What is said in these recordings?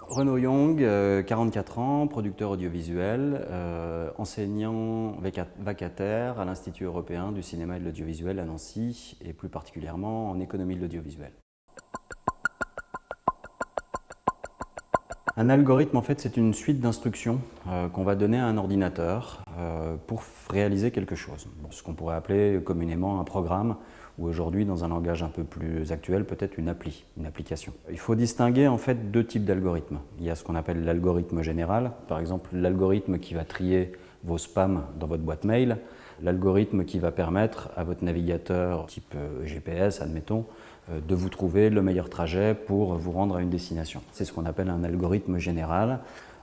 Renaud Young, 44 ans, producteur audiovisuel, enseignant vacataire à l'Institut européen du cinéma et de l'audiovisuel à Nancy et plus particulièrement en économie de l'audiovisuel. Un algorithme, en fait, c'est une suite d'instructions qu'on va donner à un ordinateur pour réaliser quelque chose. Ce qu'on pourrait appeler communément un programme ou aujourd'hui, dans un langage un peu plus actuel, peut-être une application. Il faut distinguer en fait deux types d'algorithmes. Il y a ce qu'on appelle l'algorithme général, par exemple l'algorithme qui va trier vos spams dans votre boîte mail, l'algorithme qui va permettre à votre navigateur type GPS, admettons, de vous trouver le meilleur trajet pour vous rendre à une destination. C'est ce qu'on appelle un algorithme général.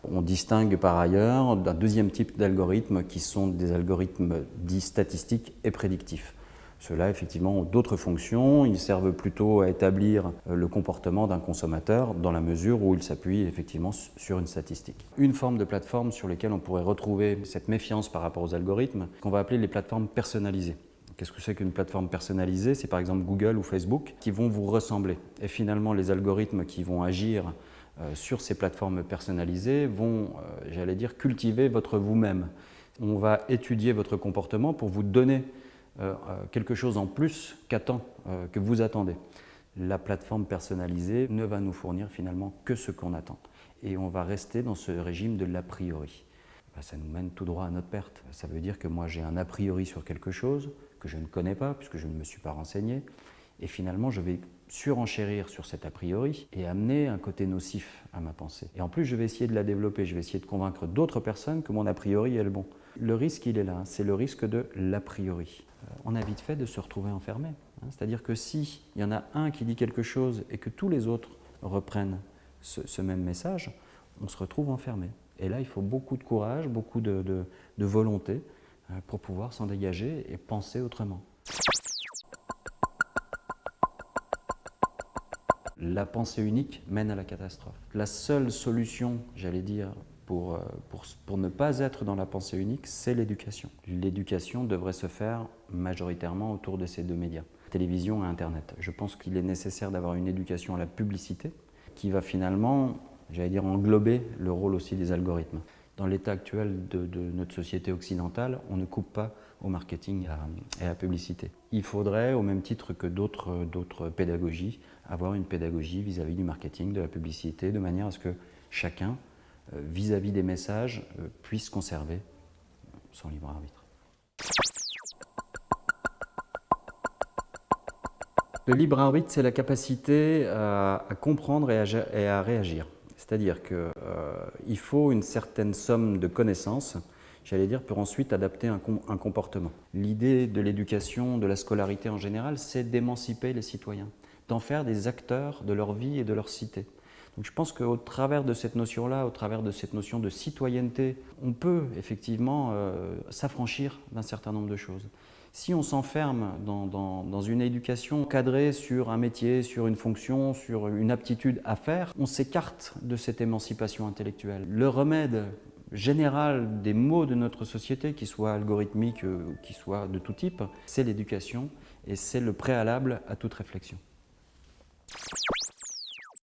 On distingue par ailleurs d'un deuxième type d'algorithmes qui sont des algorithmes dits statistiques et prédictifs. Ceux-là, effectivement, ont d'autres fonctions. Ils servent plutôt à établir le comportement d'un consommateur dans la mesure où ils s'appuient effectivement sur une statistique. Une forme de plateforme sur laquelle on pourrait retrouver cette méfiance par rapport aux algorithmes, qu'on va appeler les plateformes personnalisées. Qu'est-ce que c'est qu'une plateforme personnalisée? C'est par exemple Google ou Facebook qui vont vous ressembler. Et finalement, les algorithmes qui vont agir sur ces plateformes personnalisées vont, j'allais dire, cultiver votre vous-même. On va étudier votre comportement pour vous donner quelque chose en plus que vous attendez. La plateforme personnalisée ne va nous fournir finalement que ce qu'on attend. Et on va rester dans ce régime de l'a priori. Ça nous mène tout droit à notre perte. Ça veut dire que moi j'ai un a priori sur quelque chose que je ne connais pas puisque je ne me suis pas renseigné. Et finalement je vais surenchérir sur cet a priori et amener un côté nocif à ma pensée. Et en plus je vais essayer de la développer, je vais essayer de convaincre d'autres personnes que mon a priori est le bon. Le risque il est là, c'est le risque de l'a priori. On a vite fait de se retrouver enfermé. C'est-à-dire que s'il y en a un qui dit quelque chose et que tous les autres reprennent ce même message, on se retrouve enfermé. Et là, il faut beaucoup de courage, beaucoup de volonté pour pouvoir s'en dégager et penser autrement. La pensée unique mène à la catastrophe. La seule solution, j'allais dire, pour ne pas être dans la pensée unique, c'est l'éducation. L'éducation devrait se faire majoritairement autour de ces deux médias, télévision et Internet. Je pense qu'il est nécessaire d'avoir une éducation à la publicité qui va finalement, j'allais dire, englober le rôle aussi des algorithmes. Dans l'état actuel de notre société occidentale, on ne coupe pas au marketing et à la publicité. Il faudrait, au même titre que d'autres pédagogies, avoir une pédagogie vis-à-vis du marketing, de la publicité, de manière à ce que chacun, vis-à-vis des messages, puisse conserver son libre arbitre. Le libre arbitre, c'est la capacité à comprendre et à réagir. C'est-à-dire qu'il faut une certaine somme de connaissances, j'allais dire, pour ensuite adapter un comportement. L'idée de l'éducation, de la scolarité en général, c'est d'émanciper les citoyens, d'en faire des acteurs de leur vie et de leur cité. Donc je pense qu'au travers de cette notion-là, au travers de cette notion de citoyenneté, on peut effectivement s'affranchir d'un certain nombre de choses. Si on s'enferme dans une éducation cadrée sur un métier, sur une fonction, sur une aptitude à faire, on s'écarte de cette émancipation intellectuelle. Le remède général des maux de notre société, qu'ils soient algorithmiques, qu'ils soient de tout type, c'est l'éducation et c'est le préalable à toute réflexion.